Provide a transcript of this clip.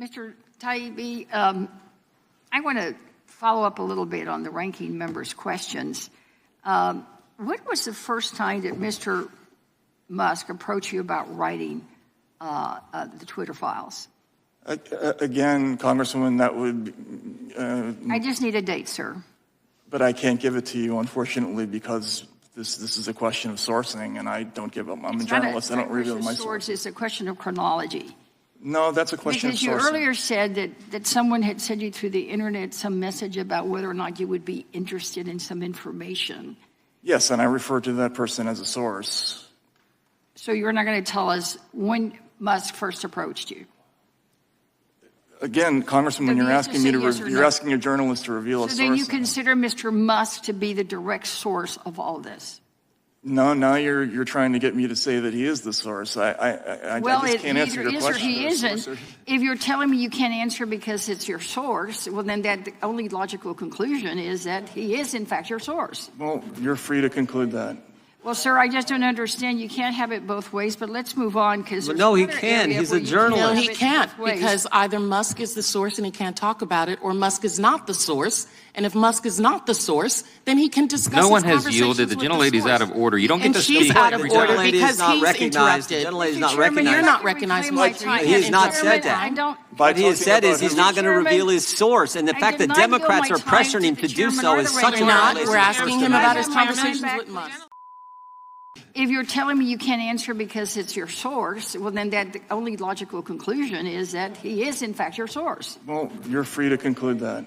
Mr. Taibbi, I want to follow up a little bit on the ranking member's questions. When was the first time that Mr. Musk approached you about writing the Twitter files? Again, Congresswoman, that would... I just need a date, sir. But I can't give it to you, unfortunately, because this is a question of sourcing, and I don't give up. I'm a journalist. I don't reveal my sources. It's a question of chronology. No, that's a question of sourcing. Because you earlier said that someone had sent you through the internet some message about whether or not you would be interested in some information. Yes, and I refer to that person as a source. So you're not going to tell us when Musk first approached you? Again, Congresswoman, you're asking me you're asking a journalist to reveal a source. So then you consider Mr. Musk to be the direct source of all this? No, now you're trying to get me to say that he is the source. I just can't answer your question. Well, he isn't. If you're telling me you can't answer because it's your source, well, then the only logical conclusion is that he is, in fact, your source. Well, you're free to conclude that. Well, sir, I just don't understand. You can't have it both ways, but let's move on because no, he can. He's a journalist. No, he can't because either Musk is the source and he can't talk about it, or Musk is not the source. And if Musk is not the source, then he can discuss. No one has yielded. The gentlelady's out of order. You don't get to speak. She's out of order because he's interrupted. The gentlelady's not recognized. You're not recognized. He has not said that. What he has said is he's not going to reveal his source, and the fact that Democrats are pressuring him to do so is such a violation. We're asking him about his conversations with Musk. If you're telling me you can't answer because it's your source, well, then the only logical conclusion is that he is, in fact, your source. Well, you're free to conclude that.